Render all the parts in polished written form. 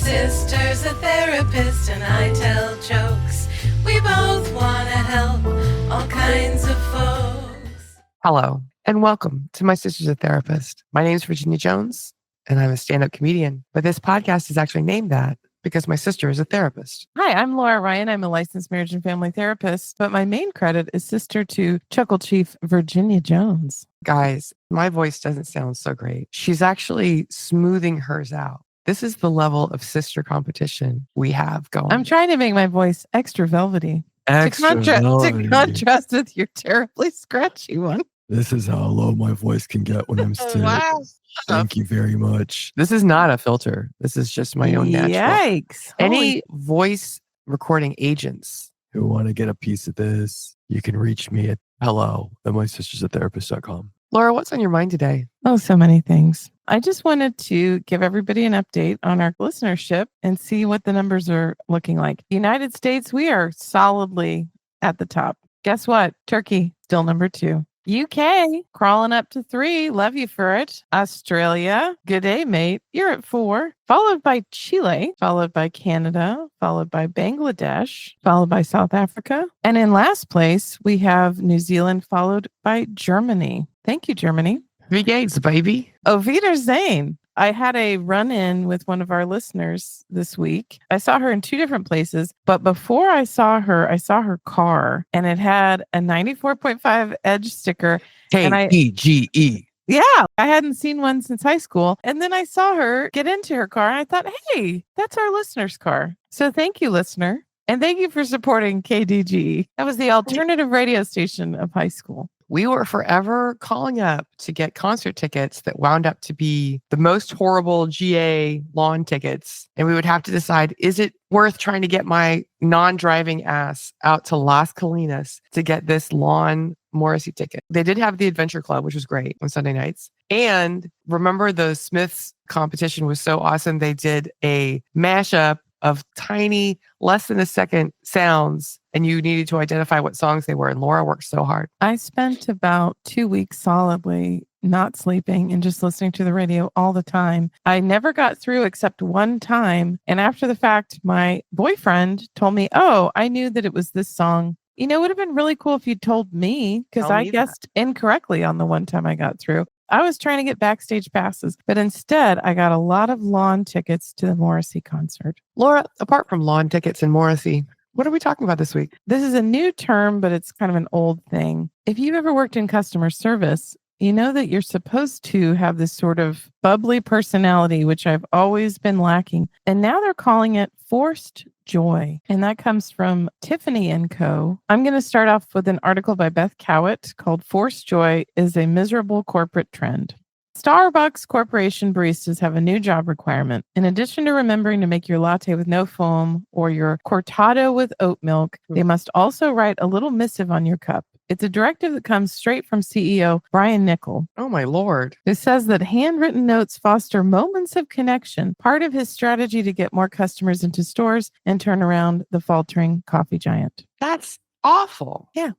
sister's a therapist and I tell jokes. We both want to help all kinds of folks. Hello, and welcome to My Sister's a Therapist. My name is Virginia Jones, and I'm a stand-up comedian. But this podcast is actually named that because my sister is a therapist. Hi, I'm Laura Ryan. I'm a licensed marriage and family therapist, but my main credit is sister to Chuckle Chief Virginia Jones. Guys, my voice doesn't sound so great. She's actually smoothing hers out. This is the level of sister competition we have going. I'm trying to make my voice extra velvety. To contrast with your terribly scratchy one. This is how low my voice can get when I'm sick. Wow. Thank you very much. This is not a filter. This is just my own natural. Yikes. Any voice recording agents Who want to get a piece of this, you can reach me at hello@mysistersatherapist.com. Laura, what's on your mind today? Oh, so many things. I just wanted to give everybody an update on our listenership and see what the numbers are looking like. United States, we are solidly at the top. Guess what? Turkey, still number 2. UK, crawling up to 3. Love you for it. Australia, good day, mate. You're at 4. Followed by Chile, followed by Canada, followed by Bangladesh, followed by South Africa. And in last place, we have New Zealand, followed by Germany. Thank you, Germany. Wie geht's, baby? Auf Wiedersehen. I had a run-in with one of our listeners this week. I saw her in 2 different places, but before I saw her car, and it had a 94.5 Edge sticker. KDGE. Yeah, I hadn't seen one since high school. And then I saw her get into her car, and I thought, hey, that's our listener's car. So thank you, listener. And thank you for supporting KDGE. That was the alternative radio station of high school. We were forever calling up to get concert tickets that wound up to be the most horrible GA lawn tickets. And we would have to decide, is it worth trying to get my non-driving ass out to Las Colinas to get this lawn Morrissey ticket? They did have the Adventure Club, which was great on Sunday nights. And remember, the Smiths competition was so awesome. They did a mashup of tiny, less than a second sounds, and you needed to identify what songs they were. And Laura worked so hard. I spent about 2 weeks solidly not sleeping and just listening to the radio all the time. I never got through except one time. And after the fact, my boyfriend told me, oh, I knew that it was this song. You know, it would have been really cool if you told me, because I guessed incorrectly on the one time I got through. I was trying to get backstage passes, but instead I got a lot of lawn tickets to the Morrissey concert. Laura, apart from lawn tickets and Morrissey, what are we talking about this week? This is a new term, but it's kind of an old thing. If you've ever worked in customer service, you know that you're supposed to have this sort of bubbly personality, which I've always been lacking. And now they're calling it forced joy. And that comes from Tiffany and Co. I'm going to start off with an article by Beth Kowitt called Forced Joy is a Miserable Corporate Trend. Starbucks Corporation baristas have a new job requirement. In addition to remembering to make your latte with no foam or your cortado with oat milk, they must also write a little missive on your cup. It's a directive that comes straight from CEO Brian Niccol. Oh, my Lord. Who says that handwritten notes foster moments of connection, part of his strategy to get more customers into stores and turn around the faltering coffee giant. That's awful. Yeah.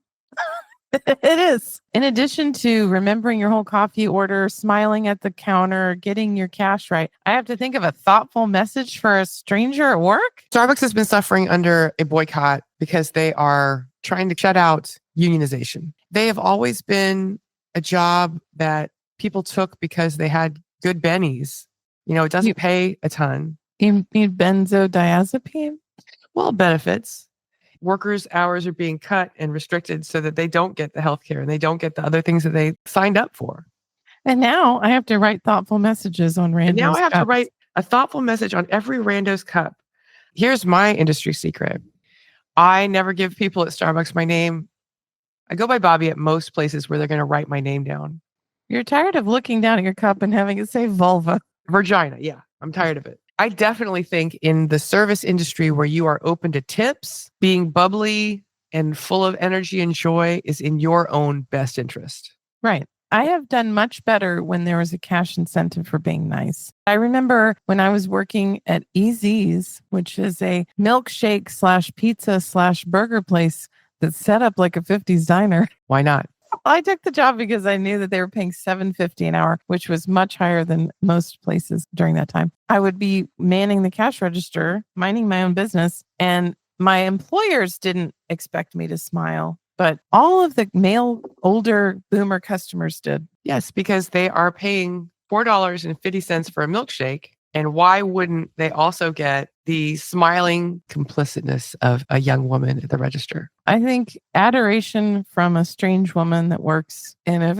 It is. In addition to remembering your whole coffee order, smiling at the counter, getting your cash right, I have to think of a thoughtful message for a stranger at work. Starbucks has been suffering under a boycott because they are trying to shut out unionization. They have always been a job that people took because they had good bennies. You know, it doesn't pay a ton. You need benzodiazepine? Well, benefits. Workers' hours are being cut and restricted so that they don't get the healthcare and they don't get the other things that they signed up for. And now I have to write thoughtful messages on randos. And now I have cups. to write a thoughtful message on every rando's cup. Here's my industry secret. I never give people at Starbucks my name. I go by Bobby at most places where they're going to write my name down. You're tired of looking down at your cup and having it say vulva. Virginia. Yeah, I'm tired of it. I definitely think in the service industry where you are open to tips, being bubbly and full of energy and joy is in your own best interest. Right. I have done much better when there was a cash incentive for being nice. I remember when I was working at EZ's, which is a milkshake / pizza / burger place that's set up like a 50s diner. Why not? I took the job because I knew that they were paying $7.50 an hour, which was much higher than most places during that time. I would be manning the cash register, minding my own business, and my employers didn't expect me to smile, but all of the male older boomer customers did. Yes, because they are paying $4.50 for a milkshake. And why wouldn't they also get the smiling complicitness of a young woman at the register? I think adoration from a strange woman that works in a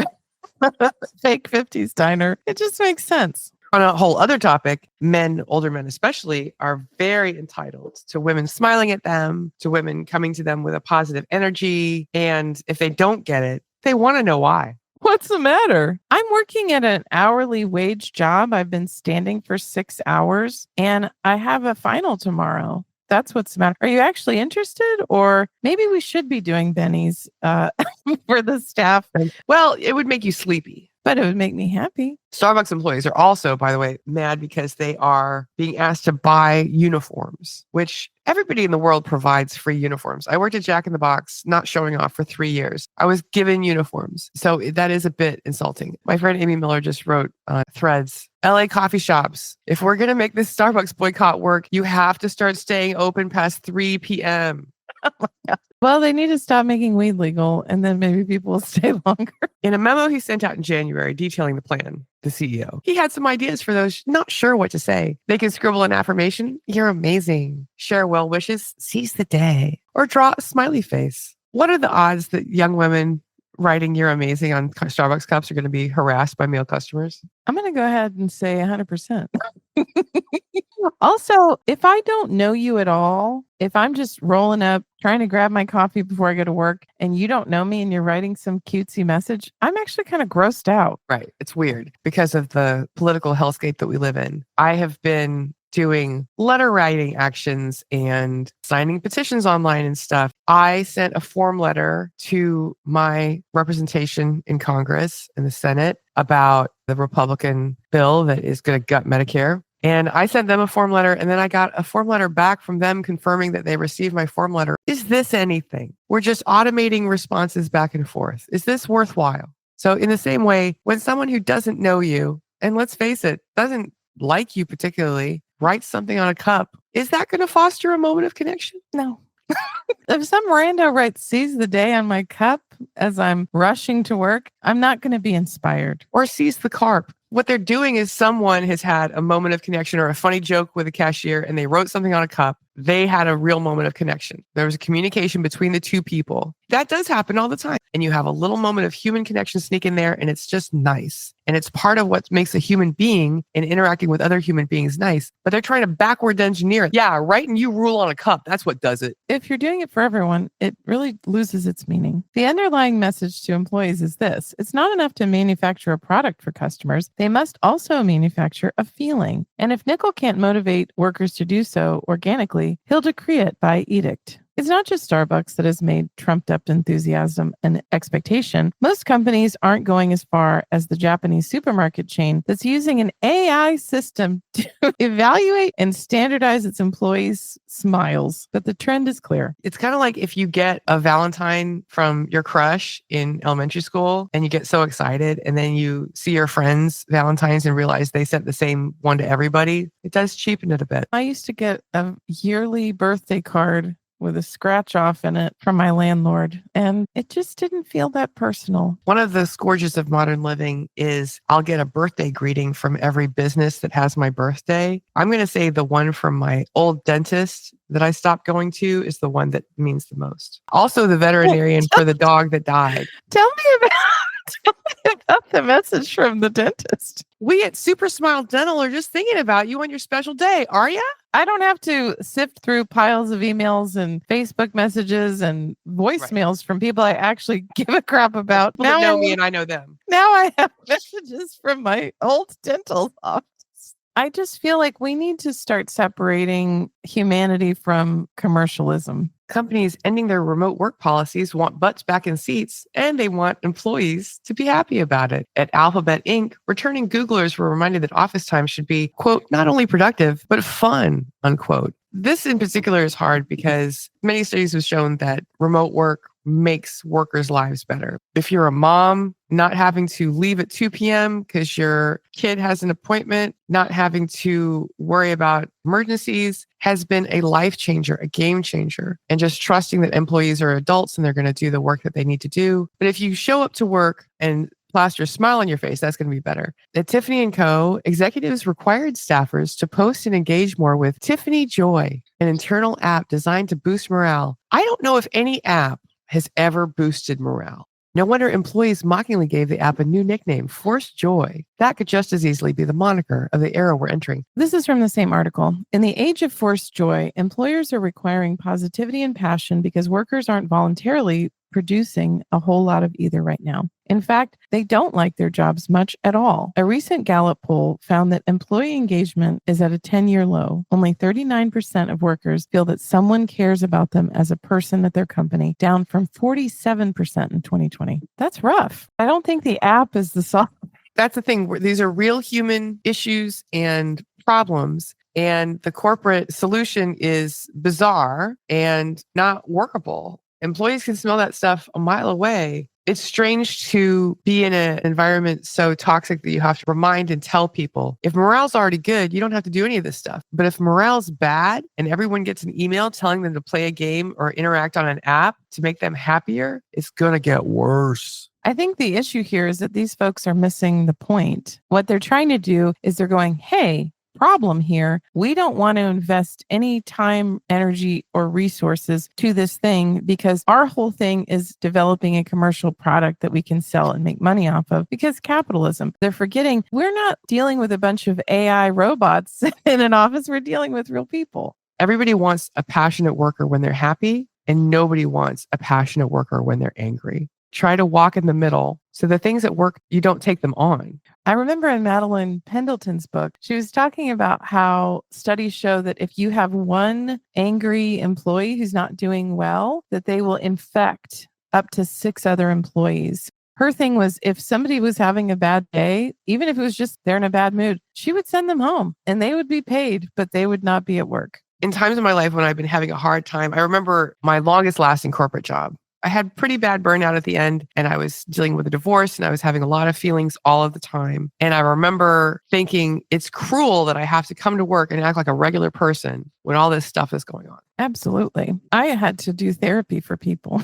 fake 50s diner, it just makes sense. On a whole other topic, men, older men especially, are very entitled to women smiling at them, to women coming to them with a positive energy. And if they don't get it, they want to know why. What's the matter? I'm working at an hourly wage job. I've been standing for 6 hours and I have a final tomorrow. That's what's the matter. Are you actually interested? Or maybe we should be doing bennies for the staff. Well, it would make you sleepy. But it would make me happy. Starbucks employees are also, by the way, mad because they are being asked to buy uniforms, which everybody in the world provides free uniforms. I worked at Jack in the Box, not showing off for 3 years. I was given uniforms. So that is a bit insulting. My friend Amy Miller just wrote Threads, LA coffee shops. If we're going to make this Starbucks boycott work, you have to start staying open past 3 p.m. Oh my God. Well, they need to stop making weed legal and then maybe people will stay longer. In a memo he sent out in January detailing the plan, the CEO, he had some ideas for those not sure what to say. They can scribble an affirmation, "You're amazing," share well wishes, "Seize the day," or draw a smiley face. What are the odds that young women writing "You're amazing" on Starbucks cups are going to be harassed by male customers? I'm going to go ahead and say 100%. Also, if I don't know you at all, if I'm just rolling up, trying to grab my coffee before I go to work, and you don't know me and you're writing some cutesy message, I'm actually kind of grossed out. Right. It's weird because of the political hellscape that we live in. I have been doing letter writing actions and signing petitions online and stuff. I sent a form letter to my representation in Congress and the Senate about the Republican bill that is going to gut Medicare. And I sent them a form letter, and then I got a form letter back from them confirming that they received my form letter. Is this anything? We're just automating responses back and forth. Is this worthwhile? So in the same way, when someone who doesn't know you, and let's face it, doesn't like you particularly, writes something on a cup, is that going to foster a moment of connection? No. If some rando writes "seize the day" on my cup as I'm rushing to work, I'm not going to be inspired. Or "seize the carp." What they're doing is someone has had a moment of connection or a funny joke with a cashier and they wrote something on a cup. They had a real moment of connection. There was a communication between the two people. That does happen all the time. And you have a little moment of human connection sneak in there and it's just nice. And it's part of what makes a human being and interacting with other human beings nice. But they're trying to backwards engineer it. Yeah, writing "you rule" on a cup. That's what does it. If you're doing it for everyone, it really loses its meaning. The underlying message to employees is this: it's not enough to manufacture a product for customers. They must also manufacture a feeling. And if Nickel can't motivate workers to do so organically, he'll decree it by edict. It's not just Starbucks that has made trumped up enthusiasm an expectation. Most companies aren't going as far as the Japanese supermarket chain that's using an AI system to evaluate and standardize its employees' smiles. But the trend is clear. It's kind of like if you get a Valentine from your crush in elementary school and you get so excited and then you see your friends' Valentines and realize they sent the same one to everybody. It does cheapen it a bit. I used to get a yearly birthday card with a scratch off in it from my landlord. And it just didn't feel that personal. One of the scourges of modern living is I'll get a birthday greeting from every business that has my birthday. I'm going to say the one from my old dentist that I stopped going to is the one that means the most. Also the veterinarian for the dog that died. Tell me about the message from the dentist. We at Super Smile Dental are just thinking about you on your special day. Are ya? I don't have to sift through piles of emails and Facebook messages and voicemails from people I actually give a crap about. People that know me and I know them. Now I have messages from my old dental office. I just feel like we need to start separating humanity from commercialism. Companies ending their remote work policies want butts back in seats, and they want employees to be happy about it. At Alphabet Inc., returning Googlers were reminded that office time should be, quote, not only productive, but fun, unquote. This in particular is hard because many studies have shown that remote work makes workers' lives better. If you're a mom, not having to leave at 2 p.m. because your kid has an appointment, not having to worry about emergencies has been a life changer, a game changer. And just trusting that employees are adults and they're going to do the work that they need to do. But if you show up to work and plaster a smile on your face, that's going to be better. At Tiffany & Co., executives required staffers to post and engage more with Tiffany Joy, an internal app designed to boost morale. I don't know if any app has ever boosted morale. No wonder employees mockingly gave the app a new nickname, Forced Joy. That could just as easily be the moniker of the era we're entering. This is from the same article. In the age of forced joy, employers are requiring positivity and passion because workers aren't voluntarily producing a whole lot of either right now. In fact, they don't like their jobs much at all. A recent Gallup poll found that employee engagement is at a 10-year low. Only 39% of workers feel that someone cares about them as a person at their company, down from 47% in 2020. That's rough. I don't think the app is the solve. That's the thing. These are real human issues and problems. And the corporate solution is bizarre and not workable. Employees can smell that stuff a mile away. It's strange to be in an environment so toxic that you have to remind and tell people. If morale's already good, you don't have to do any of this stuff. But if morale's bad and everyone gets an email telling them to play a game or interact on an app to make them happier, it's going to get worse. I think the issue here is that these folks are missing the point. What they're trying to do is they're going, hey, problem here. We don't want to invest any time, energy, or resources to this thing because our whole thing is developing a commercial product that we can sell and make money off of because capitalism. They're forgetting we're not dealing with a bunch of AI robots in an office. We're dealing with real people. Everybody wants a passionate worker when they're happy, and nobody wants a passionate worker when they're angry. Try to walk in the middle. So the things at work, you don't take them on. I remember in Madeline Pendleton's book, she was talking about how studies show that if you have one angry employee who's not doing well, that they will infect up to 6 other employees. Her thing was if somebody was having a bad day, even if it was just they're in a bad mood, she would send them home and they would be paid, but they would not be at work. In times of my life when I've been having a hard time, I remember my longest lasting corporate job. I had pretty bad burnout at the end and I was dealing with a divorce and I was having a lot of feelings all of the time. And I remember thinking it's cruel that I have to come to work and act like a regular person when all this stuff is going on. Absolutely. I had to do therapy for people.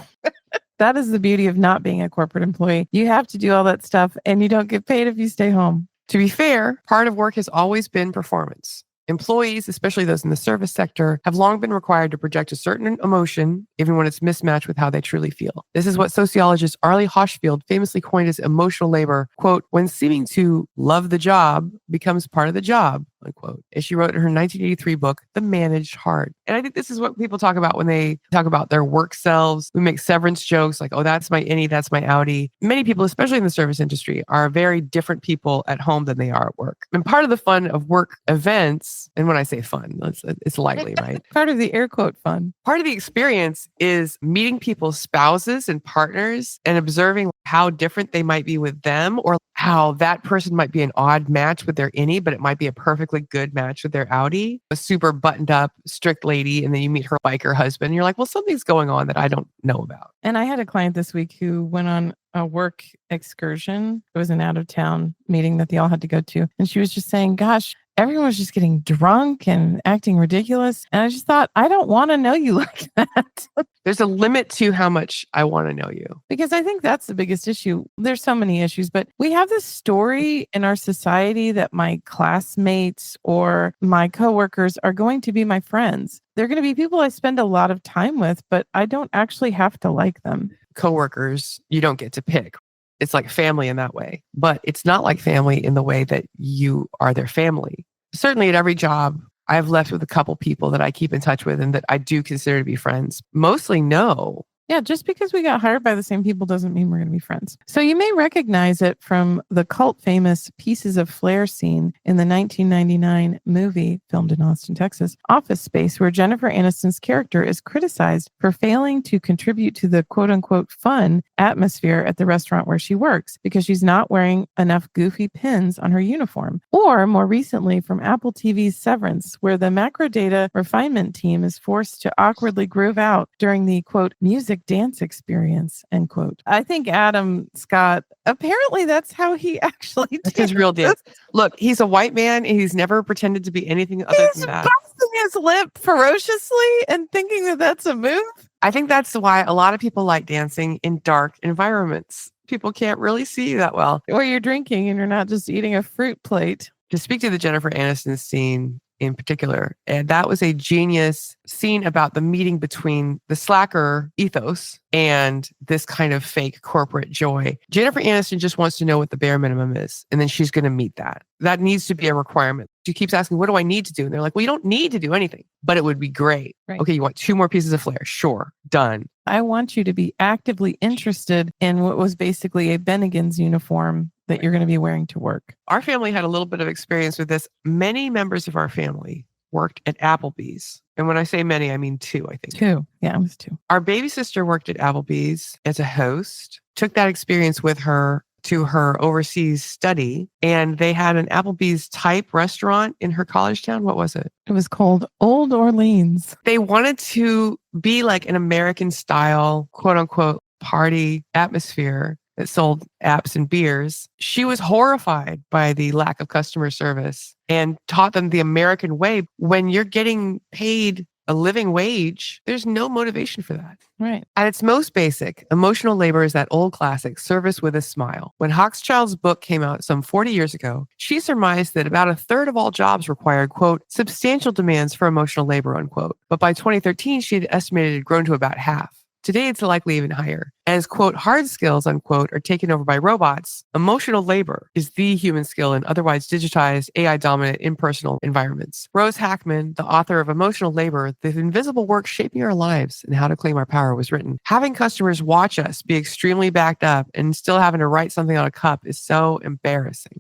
That is the beauty of not being a corporate employee. You have to do all that stuff and you don't get paid if you stay home. To be fair, part of work has always been performance. Employees, especially those in the service sector, have long been required to project a certain emotion, even when it's mismatched with how they truly feel. This is what sociologist Arlie Hochfield famously coined as emotional labor, quote, when seeming to love the job becomes part of the job, unquote, as she wrote in her 1983 book, The Managed Heart. And I think this is what people talk about when they talk about their work selves. We make severance jokes like, oh, that's my innie, that's my outie. Many people, especially in the service industry, are very different people at home than they are at work. And part of the fun of work events, and when I say fun, it's lightly, right? Part of the air quote fun. Part of the experience is meeting people's spouses and partners and observing how different they might be with them or how that person might be an odd match with their innie, but it might be a perfectly good match with their outie. A super buttoned up, strict lady, and then you meet her biker husband. And you're like, well, something's going on that I don't know about. And I had a client this week who went on a work excursion. It was an out of town meeting that they all had to go to. And she was just saying, gosh, everyone was just getting drunk and acting ridiculous. And I just thought, I don't want to know you like that. There's a limit to how much I want to know you. Because I think that's the biggest issue. There's so many issues, but we have this story in our society that my classmates or my coworkers are going to be my friends. They're going to be people I spend a lot of time with, but I don't actually have to like them. Coworkers, you don't get to pick. It's like family in that way, but it's not like family in the way that you are their family. Certainly at every job, I've left with a couple people that I keep in touch with and that I do consider to be friends. Mostly no. Yeah, just because we got hired by the same people doesn't mean we're going to be friends. So you may recognize it from the cult famous Pieces of Flair scene in the 1999 movie filmed in Austin, Texas, Office Space, where Jennifer Aniston's character is criticized for failing to contribute to the quote unquote fun atmosphere at the restaurant where she works because she's not wearing enough goofy pins on her uniform. Or more recently from Apple TV's Severance, where the macro data refinement team is forced to awkwardly groove out during the quote music authentic dance experience, end quote. I think Adam Scott, apparently that's how he actually That's his real dance. Look, he's a white man and he's never pretended to be anything other He's than that. busting his lip ferociously and thinking that that's a move. I think that's why a lot of people like dancing in dark environments. People can't really see you that well. Or you're drinking and you're not just eating a fruit plate. To speak to the Jennifer Aniston scene in particular, and that was a genius scene about the meeting between the slacker ethos and this kind of fake corporate joy. Jennifer Aniston just wants to know what the bare minimum is, and then she's going to meet that. That needs to be a requirement. She keeps asking, what do I need to do? And they're like, well, you don't need to do anything, but it would be great. Right. Okay, you want 2 more pieces of flair? Sure, done. I want you to be actively interested in what was basically a Bennigan's uniform that you're going to be wearing to work. Our family had a little bit of experience with this. Many members of our family worked at Applebee's. And when I say many, I mean 2, I think. 2. Yeah, it was 2. Our baby sister worked at Applebee's as a host, took that experience with her to her overseas study, and they had an Applebee's type restaurant in her college town. What was it? It was called Old Orleans. They wanted to be like an American style, quote unquote, party atmosphere that sold apps and beers. She was horrified by the lack of customer service and taught them the American way. When you're getting paid a living wage, there's no motivation for that. Right. At its most basic, emotional labor is that old classic, service with a smile. When Hochschild's book came out some 40 years ago, she surmised that about 1/3 of all jobs required, quote, substantial demands for emotional labor, unquote. But by 2013, she had estimated it had grown to about half. Today, it's likely even higher. As, quote, hard skills, unquote, are taken over by robots, emotional labor is the human skill in otherwise digitized, AI-dominant, impersonal environments. Rose Hackman, the author of Emotional Labor, The Invisible Work Shaping Our Lives and How to Claim Our Power, was written. Having customers watch us be extremely backed up and still having to write something on a cup is so embarrassing.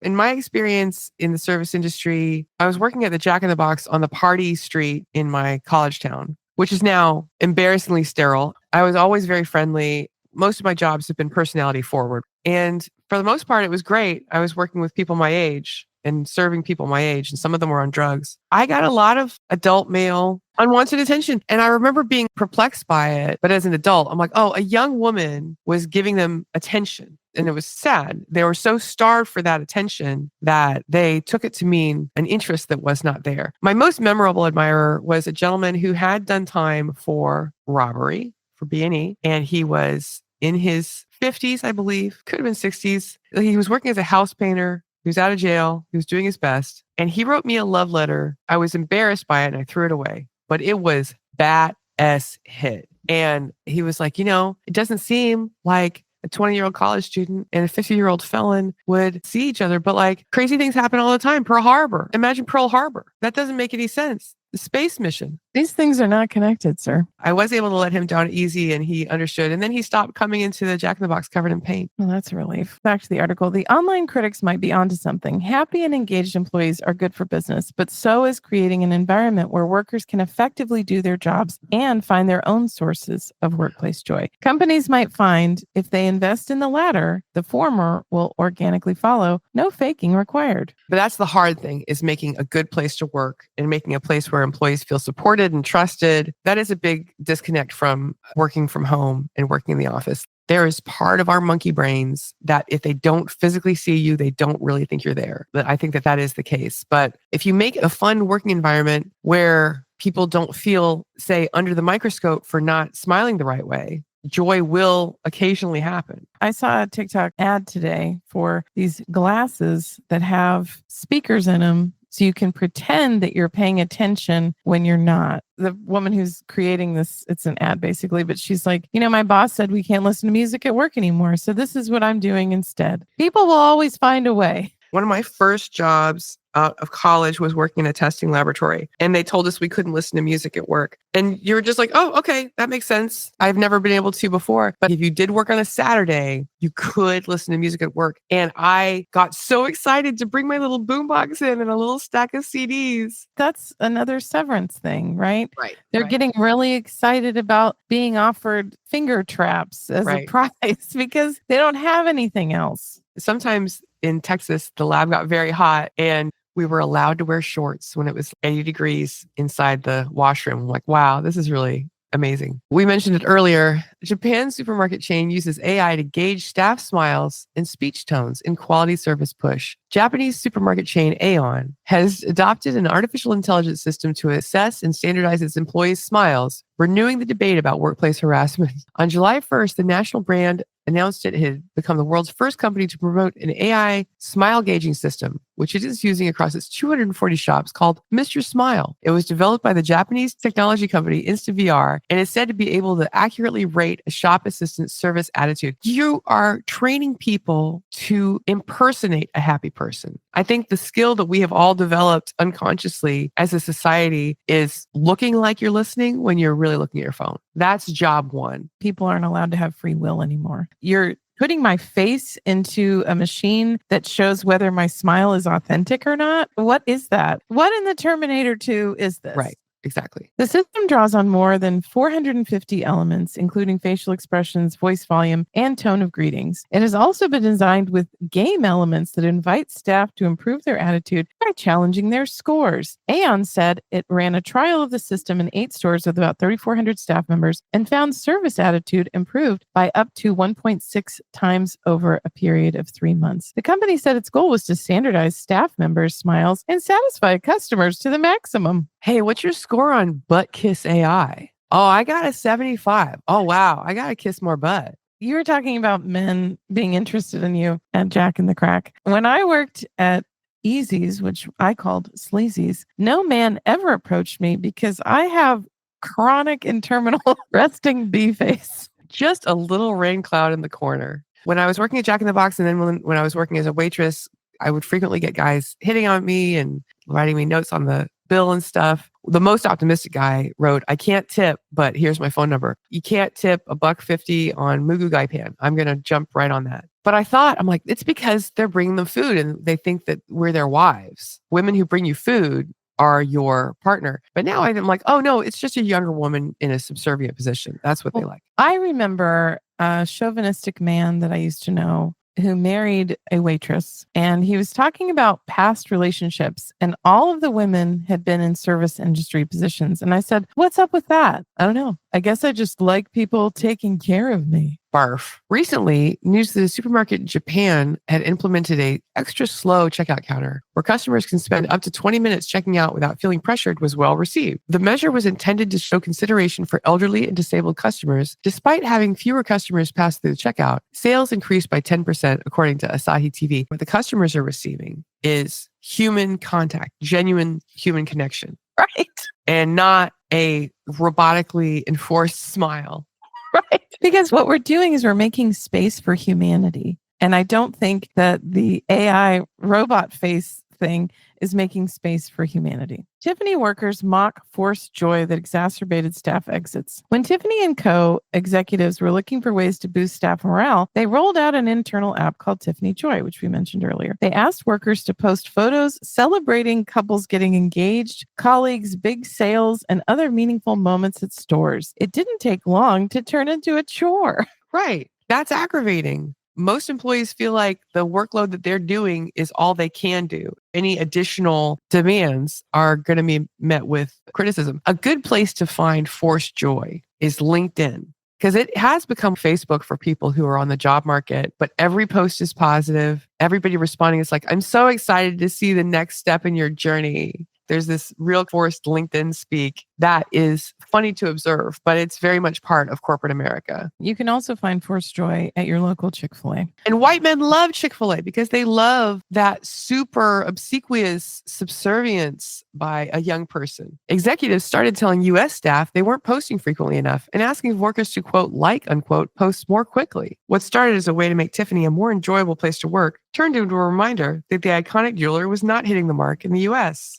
In my experience in the service industry, I was working at the Jack in the Box on the party street in my college town, which is now embarrassingly sterile. I was always very friendly. Most of my jobs have been personality forward. And for the most part, it was great. I was working with people my age and serving people my age, and some of them were on drugs. I got a lot of adult male unwanted attention. And I remember being perplexed by it. But as an adult, I'm like, oh, a young woman was giving them attention. And it was sad. They were so starved for that attention that they took it to mean an interest that was not there. My most memorable admirer was a gentleman who had done time for robbery, for B&E, and he was in his 50s, I believe, could have been 60s. He was working as a house painter. He was out of jail. He was doing his best. And he wrote me a love letter. I was embarrassed by it and I threw it away. But it was badass hit. And he was like, it doesn't seem like a 20-year-old college student and a 50-year-old felon would see each other. But like crazy things happen all the time. Pearl Harbor. Imagine Pearl Harbor. That doesn't make any sense. The space mission. These things are not connected, sir. I was able to let him down easy and he understood. And then he stopped coming into the Jack in the Box covered in paint. Well, that's a relief. Back to the article. The online critics might be onto something. Happy and engaged employees are good for business, but so is creating an environment where workers can effectively do their jobs and find their own sources of workplace joy. Companies might find if they invest in the latter, the former will organically follow. No faking required. But that's the hard thing, is making a good place to work and making a place where employees feel supported and trusted. That is a big disconnect from working from home and working in the office. There is part of our monkey brains that if they don't physically see you, they don't really think you're there. But I think that is the case. But if you make a fun working environment where people don't feel, say, under the microscope for not smiling the right way, joy will occasionally happen. I saw a TikTok ad today for these glasses that have speakers in them so you can pretend that you're paying attention when you're not. The woman who's creating this, it's an ad basically, but she's like, my boss said we can't listen to music at work anymore. So this is what I'm doing instead. People will always find a way. One of my first jobs out of college was working in a testing laboratory, and they told us we couldn't listen to music at work. And you're just like, oh, okay, that makes sense. I've never been able to before. But if you did work on a Saturday, you could listen to music at work. And I got so excited to bring my little boombox in and a little stack of CDs. That's another severance thing, right? Right. They're getting really excited about being offered finger traps as a prize because they don't have anything else. Sometimes in Texas, the lab got very hot and we were allowed to wear shorts when it was 80 degrees inside the washroom. I'm like, wow, this is really Amazing. We mentioned it earlier. Japan's supermarket chain uses AI to gauge staff smiles and speech tones in quality service push. Japanese supermarket chain Aeon has adopted an artificial intelligence system to assess and standardize its employees' smiles, renewing the debate about workplace harassment. On July 1st, the national brand announced it had become the world's first company to promote an AI smile gauging system, which it is using across its 240 shops called Mr. Smile. It was developed by the Japanese technology company InstaVR and is said to be able to accurately rate a shop assistant's service attitude. You are training people to impersonate a happy person. I think the skill that we have all developed unconsciously as a society is looking like you're listening when you're really looking at your phone. That's job one. People aren't allowed to have free will anymore. You're putting my face into a machine that shows whether my smile is authentic or not. What is that? What in the Terminator 2 is this? Right. Exactly. The system draws on more than 450 elements, including facial expressions, voice volume, and tone of greetings. It has also been designed with game elements that invite staff to improve their attitude by challenging their scores. Aeon said it ran a trial of the system in 8 stores with about 3,400 staff members and found service attitude improved by up to 1.6 times over a period of 3 months. The company said its goal was to standardize staff members' smiles and satisfy customers to the maximum. Hey, what's your score on Butt Kiss AI? Oh, I got a 75. Oh, wow. I got to kiss more butt. You were talking about men being interested in you at Jack in the Crack. When I worked at Easy's, which I called Sleazy's, no man ever approached me because I have chronic and terminal resting bee face. Just a little rain cloud in the corner. When I was working at Jack in the Box and then when I was working as a waitress, I would frequently get guys hitting on me and writing me notes on the bill and stuff. The most optimistic guy wrote, "I can't tip, but here's my phone number. You can't tip $1.50 on Mugu Gai Pan. I'm going to jump right on that." But I'm like, it's because they're bringing them food and they think that we're their wives. Women who bring you food are your partner. But now I'm like, oh no, it's just a younger woman in a subservient position. That's what they like. I remember a chauvinistic man that I used to know who married a waitress, and he was talking about past relationships, and all of the women had been in service industry positions. And I said, what's up with that? I don't know. I guess I just like people taking care of me. Barf. Recently, news that the supermarket in Japan had implemented a extra slow checkout counter where customers can spend up to 20 minutes checking out without feeling pressured was well received. The measure was intended to show consideration for elderly and disabled customers. Despite having fewer customers pass through the checkout, sales increased by 10% according to Asahi TV. What the customers are receiving is human contact, genuine human connection. Right. And not a robotically enforced smile. Right. Because what we're doing is we're making space for humanity. And I don't think that the AI robot face thing is making space for humanity. Tiffany workers mock forced joy that exacerbated staff exits. When Tiffany & Co. executives were looking for ways to boost staff morale, they rolled out an internal app called Tiffany Joy, which we mentioned earlier. They asked workers to post photos celebrating couples getting engaged, colleagues' big sales, and other meaningful moments at stores. It didn't take long to turn into a chore. Right. That's aggravating. Most employees feel like the workload that they're doing is all they can do. Any additional demands are going to be met with criticism. A good place to find forced joy is LinkedIn, because it has become Facebook for people who are on the job market, but every post is positive. Everybody responding is like, I'm so excited to see the next step in your journey. There's this real forced LinkedIn speak that is funny to observe, but it's very much part of corporate America. You can also find forced joy at your local Chick-fil-A. And white men love Chick-fil-A because they love that super obsequious subservience by a young person. Executives started telling U.S. staff they weren't posting frequently enough and asking workers to, quote, like, unquote, post more quickly. What started as a way to make Tiffany a more enjoyable place to work turned into a reminder that the iconic jeweler was not hitting the mark in the U.S.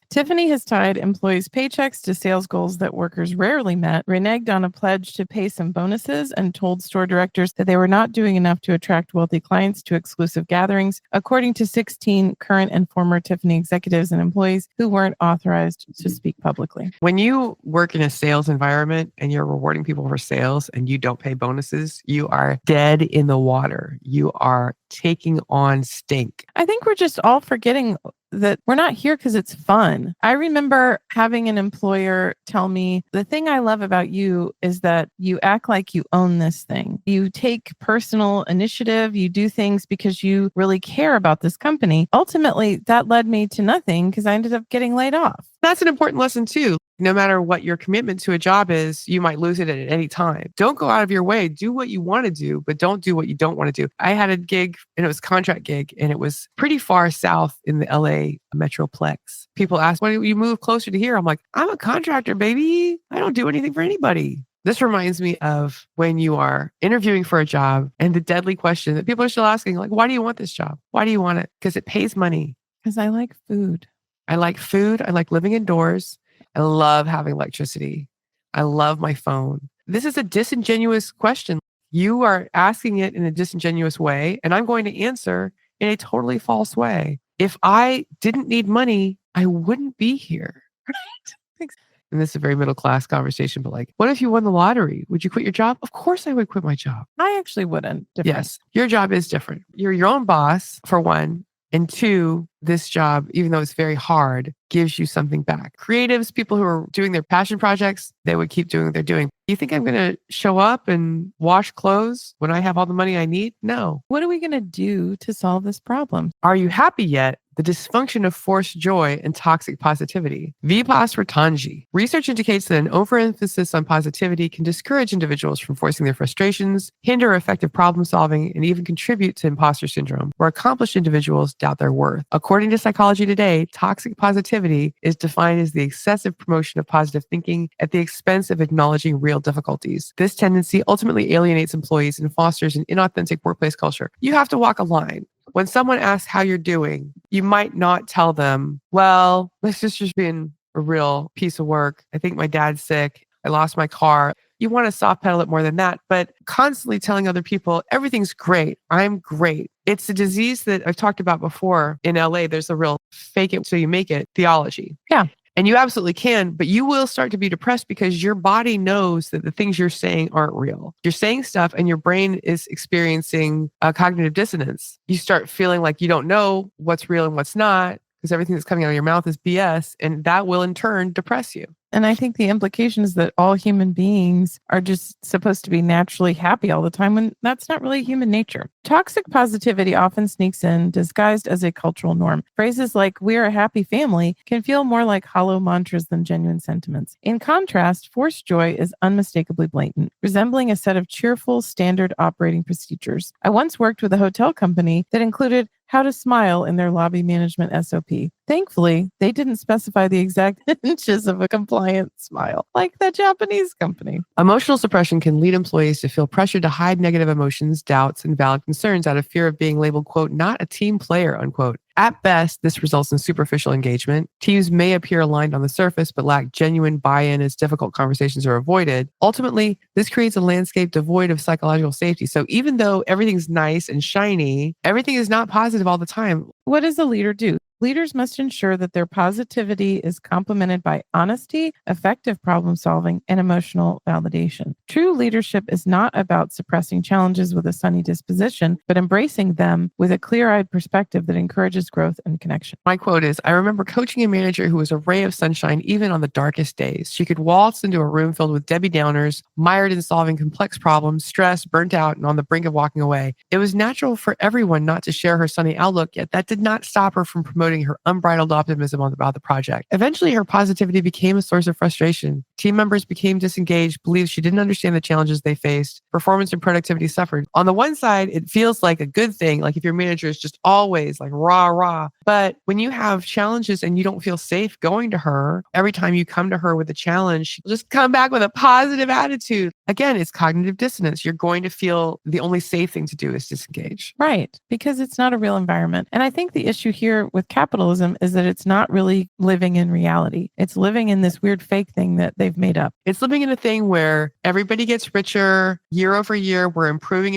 Tiffany has tied employees' paychecks to sales goals that workers rarely met, reneged on a pledge to pay some bonuses, and told store directors that they were not doing enough to attract wealthy clients to exclusive gatherings, according to 16 current and former Tiffany executives and employees who weren't authorized to speak publicly. When you work in a sales environment and you're rewarding people for sales and you don't pay bonuses, you are dead in the water. You are taking on stink. I think we're just all forgetting that we're not here because it's fun. I remember having an employer tell me, the thing I love about you is that you act like you own this thing. You take personal initiative. You do things because you really care about this company. Ultimately, that led me to nothing because I ended up getting laid off. That's an important lesson too. No matter what your commitment to a job is, you might lose it at any time. Don't go out of your way. Do what you want to do, but don't do what you don't want to do. I had a gig and it was a contract gig and it was pretty far south in the LA Metroplex. People ask, why don't you move closer to here? I'm like, I'm a contractor, baby. I don't do anything for anybody. This reminds me of when you are interviewing for a job and the deadly question that people are still asking, like, why do you want this job? Why do you want it? Because it pays money. Because I like food. I like food. I like living indoors. I love having electricity. I love my phone. This is a disingenuous question. You are asking it in a disingenuous way, and I'm going to answer in a totally false way. If I didn't need money, I wouldn't be here. Right? And this is a very middle class conversation, but like, what if you won the lottery? Would you quit your job? Of course I would quit my job. I actually wouldn't. Different. Yes, your job is different. You're your own boss, for one. And two, this job, even though it's very hard, gives you something back. Creatives, people who are doing their passion projects, they would keep doing what they're doing. You think I'm going to show up and wash clothes when I have all the money I need? No. What are we going to do to solve this problem? Are you happy yet? The dysfunction of forced joy and toxic positivity. Vibhas Ratanjee. Research indicates that an overemphasis on positivity can discourage individuals from forcing their frustrations, hinder effective problem solving, and even contribute to imposter syndrome, where accomplished individuals doubt their worth. According to Psychology Today, toxic positivity is defined as the excessive promotion of positive thinking at the expense of acknowledging real difficulties. This tendency ultimately alienates employees and fosters an inauthentic workplace culture. You have to walk a line. When someone asks how you're doing, you might not tell them, well, this has just been a real piece of work. I think my dad's sick. I lost my car. You want to soft pedal it more than that, but constantly telling other people, everything's great. I'm great. It's a disease that I've talked about before in LA. There's a real fake it so you make it theology. Yeah. And you absolutely can, but you will start to be depressed because your body knows that the things you're saying aren't real. You're saying stuff and your brain is experiencing a cognitive dissonance. You start feeling like you don't know what's real and what's not because everything that's coming out of your mouth is BS. And that will in turn depress you. And I think the implication is that all human beings are just supposed to be naturally happy all the time when that's not really human nature. Toxic positivity often sneaks in disguised as a cultural norm. Phrases like, we're a happy family, can feel more like hollow mantras than genuine sentiments. In contrast, forced joy is unmistakably blatant, resembling a set of cheerful standard operating procedures. I once worked with a hotel company that included how to smile in their lobby management SOP. Thankfully, they didn't specify the exact inches of a compliant smile, like that Japanese company. Emotional suppression can lead employees to feel pressure to hide negative emotions, doubts, and valid concerns out of fear of being labeled, quote, not a team player, unquote. At best, this results in superficial engagement. Teams may appear aligned on the surface, but lack genuine buy-in as difficult conversations are avoided. Ultimately, this creates a landscape devoid of psychological safety. So even though everything's nice and shiny, everything is not positive all the time. What does a leader do? Leaders must ensure that their positivity is complemented by honesty, effective problem solving, and emotional validation. True leadership is not about suppressing challenges with a sunny disposition, but embracing them with a clear-eyed perspective that encourages growth and connection. My quote is, I remember coaching a manager who was a ray of sunshine even on the darkest days. She could waltz into a room filled with Debbie Downers, mired in solving complex problems, stressed, burnt out, and on the brink of walking away. It was natural for everyone not to share her sunny outlook, yet that did not stop her from promoting her unbridled optimism about the project. Eventually, her positivity became a source of frustration. Team members became disengaged, believed she didn't understand the challenges they faced. Performance and productivity suffered. On the one side, it feels like a good thing, like if your manager is just always like rah, rah. But when you have challenges and you don't feel safe going to her, every time you come to her with a challenge, she'll just come back with a positive attitude. Again, it's cognitive dissonance. You're going to feel the only safe thing to do is disengage. Right, because it's not a real environment. And I think the issue here with capitalism is that it's not really living in reality. It's living in this weird fake thing that they've made up. It's living in a thing where everybody gets richer year over year. We're improving.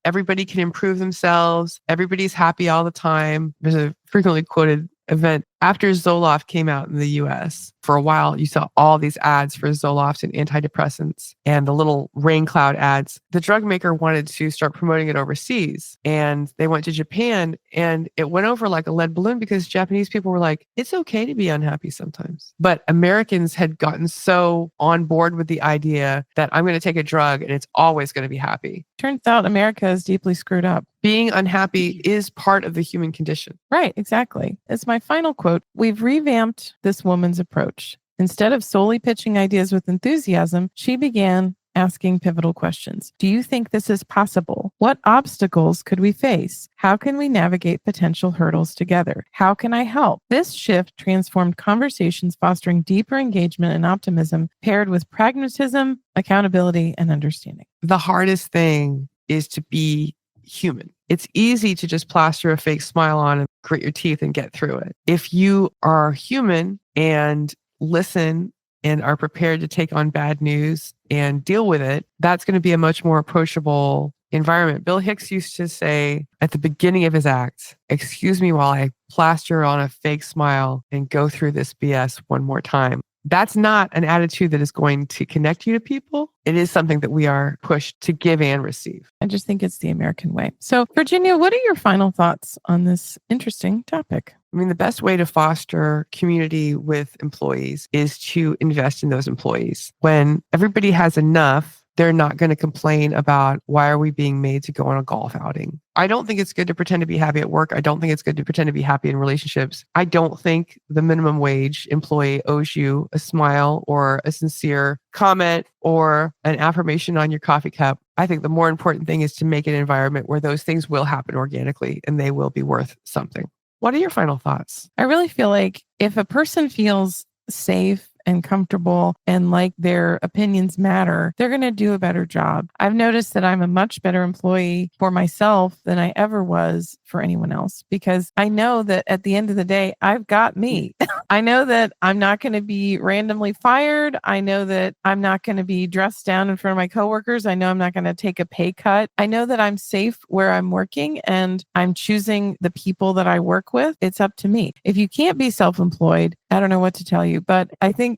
Everybody can improve themselves. Everybody's happy all the time. There's a frequently quoted event. After Zoloft came out in the US, for a while, you saw all these ads for Zoloft and antidepressants and the little rain cloud ads. The drug maker wanted to start promoting it overseas, and they went to Japan, and it went over like a lead balloon because Japanese people were like, it's okay to be unhappy sometimes. But Americans had gotten so on board with the idea that I'm going to take a drug and it's always going to be happy. Turns out America is deeply screwed up. Being unhappy is part of the human condition. Right, exactly. As my final quote, we've revamped this woman's approach. Instead of solely pitching ideas with enthusiasm, she began asking pivotal questions. Do you think this is possible? What obstacles could we face? How can we navigate potential hurdles together? How can I help? This shift transformed conversations, fostering deeper engagement and optimism, paired with pragmatism, accountability, and understanding. The hardest thing is to be human. It's easy to just plaster a fake smile on and grit your teeth and get through it. If you are human and listen and are prepared to take on bad news and deal with it, that's going to be a much more approachable environment. Bill Hicks used to say at the beginning of his act, excuse me while I plaster on a fake smile and go through this BS one more time. That's not an attitude that is going to connect you to people. It is something that we are pushed to give and receive. I just think it's the American way. So, Virginia, what are your final thoughts on this interesting topic? I mean, the best way to foster community with employees is to invest in those employees. When everybody has enough, they're not going to complain about why are we being made to go on a golf outing. I don't think it's good to pretend to be happy at work. I don't think it's good to pretend to be happy in relationships. I don't think the minimum wage employee owes you a smile or a sincere comment or an affirmation on your coffee cup. I think the more important thing is to make an environment where those things will happen organically and they will be worth something. What are your final thoughts? I really feel like if a person feels safe and comfortable and like their opinions matter, they're going to do a better job. I've noticed that I'm a much better employee for myself than I ever was for anyone else, because I know that at the end of the day, I've got me. I know that I'm not going to be randomly fired. I know that I'm not going to be dressed down in front of my coworkers. I know I'm not going to take a pay cut. I know that I'm safe where I'm working and I'm choosing the people that I work with. It's up to me. If you can't be self-employed, I don't know what to tell you, but I think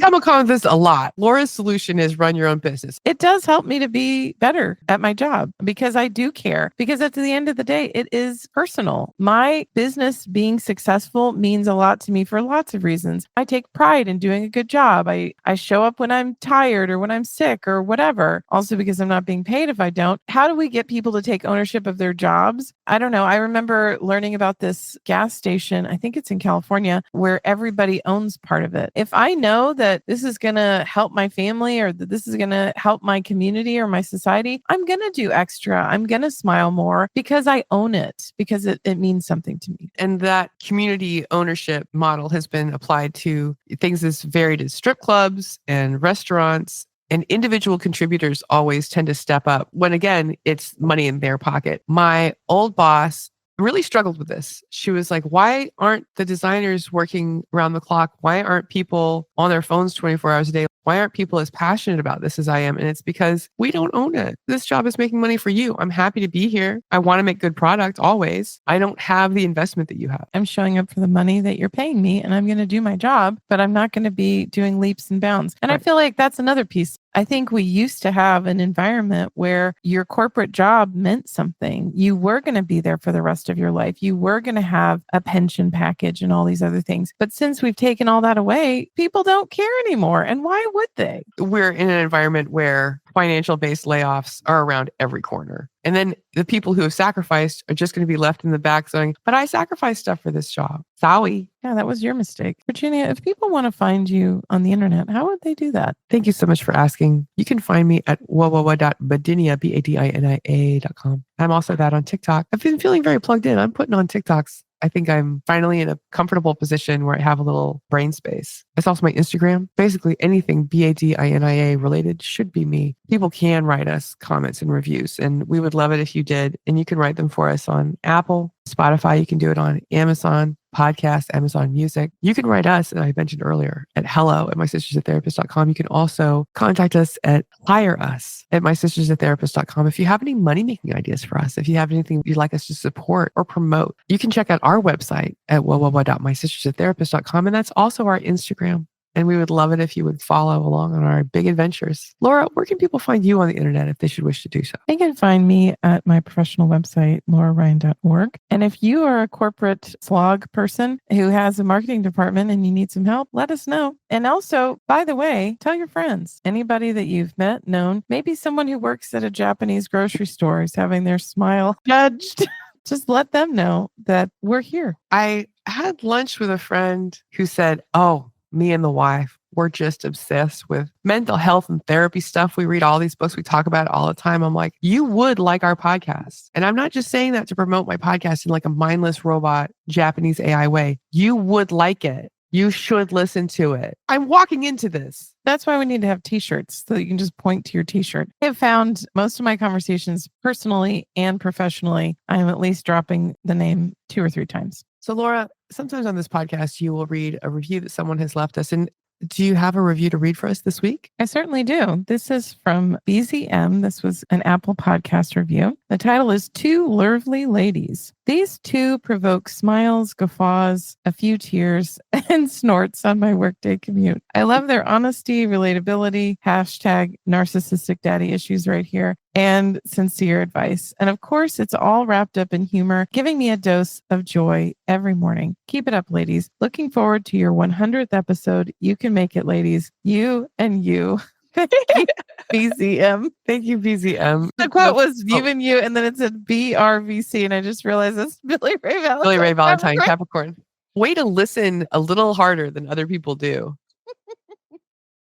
come across this a lot. Laura's solution is run your own business. It does help me to be better at my job because I do care. Because at the end of the day, it is personal. My business being successful means a lot to me for lots of reasons. I take pride in doing a good job. I show up when I'm tired or when I'm sick or whatever. Also because I'm not being paid if I don't. How do we get people to take ownership of their jobs? I don't know. I remember learning about this gas station, I think it's in California, where everybody owns part of it. If I know that this is going to help my family or that this is going to help my community or my society, I'm going to do extra. I'm going to smile more because I own it, because it means something to me. And that community ownership model has been applied to things as varied as strip clubs and restaurants. And individual contributors always tend to step up when, again, it's money in their pocket. My old boss really struggled with this. She was like, why aren't the designers working around the clock? Why aren't people on their phones 24 hours a day? Why aren't people as passionate about this as I am? And it's because we don't own it. This job is making money for you. I'm happy to be here. I want to make good product always. I don't have the investment that you have. I'm showing up for the money that you're paying me and I'm going to do my job, but I'm not going to be doing leaps and bounds. And right. I feel like that's another piece. I think we used to have an environment where your corporate job meant something. You were going to be there for the rest of your life. You were going to have a pension package and all these other things. But since we've taken all that away, people don't care anymore. And why would they? We're in an environment where financial-based layoffs are around every corner. And then the people who have sacrificed are just going to be left in the back saying, but I sacrificed stuff for this job. Sorry. Yeah, that was your mistake. Virginia, if people want to find you on the internet, how would they do that? Thank you so much for asking. You can find me at www.badinia, BADINIA.com. I'm also that on TikTok. I've been feeling very plugged in. I'm putting on TikToks. I think I'm finally in a comfortable position where I have a little brain space. It's also my Instagram. Basically anything BADINIA related should be me. People can write us comments and reviews, and we would love it if you did. And you can write them for us on Apple, Spotify. You can do it on Amazon. Podcasts, Amazon Music. You can write us, and I mentioned earlier, at hello@mysistersatherapist.com. You can also contact us at hireus@mysistersatherapist.com. If you have any money-making ideas for us, if you have anything you'd like us to support or promote, you can check out our website at www.mysistersatherapist.com. And that's also our Instagram. And we would love it if you would follow along on our big adventures. Laura, where can people find you on the internet if they should wish to do so? They can find me at my professional website, lauraryan.org. And if you are a corporate slog person who has a marketing department and you need some help, let us know. And also, by the way, tell your friends, anybody that you've met, known, maybe someone who works at a Japanese grocery store is having their smile judged. Just let them know that we're here. I had lunch with a friend who said, oh, me and the wife, we're just obsessed with mental health and therapy stuff. We read all these books. We talk about it all the time. I'm like, you would like our podcast. And I'm not just saying that to promote my podcast in like a mindless robot Japanese AI way. You would like it. You should listen to it. I'm walking into this. That's why we need to have t-shirts so that you can just point to your t-shirt. I've found most of my conversations personally and professionally, I am at least dropping the name 2 or 3 times. So Laura, sometimes on this podcast, you will read a review that someone has left us. And do you have a review to read for us this week? I certainly do. This is from BZM. This was an Apple podcast review. The title is Two Lovely Ladies. These two provoke smiles, guffaws, a few tears, and snorts on my workday commute. I love their honesty, relatability, hashtag narcissistic daddy issues right here, and sincere advice. And of course, it's all wrapped up in humor, giving me a dose of joy every morning. Keep it up, ladies. Looking forward to your 100th episode. You can make it, ladies. You and you. Thank you, BZM. Thank you, BZM. The quote was you and you, and then it said BRVC, and I just realized it's Billy Ray Valentine. Billy Ray Valentine, Capricorn. Way to listen a little harder than other people do.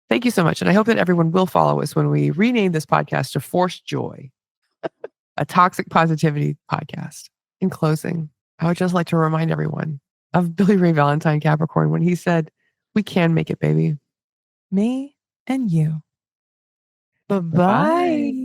Thank you so much. And I hope that everyone will follow us when we rename this podcast to Forced Joy, a toxic positivity podcast. In closing, I would just like to remind everyone of Billy Ray Valentine, Capricorn, when he said, we can make it, baby. Me and you. Bye-bye.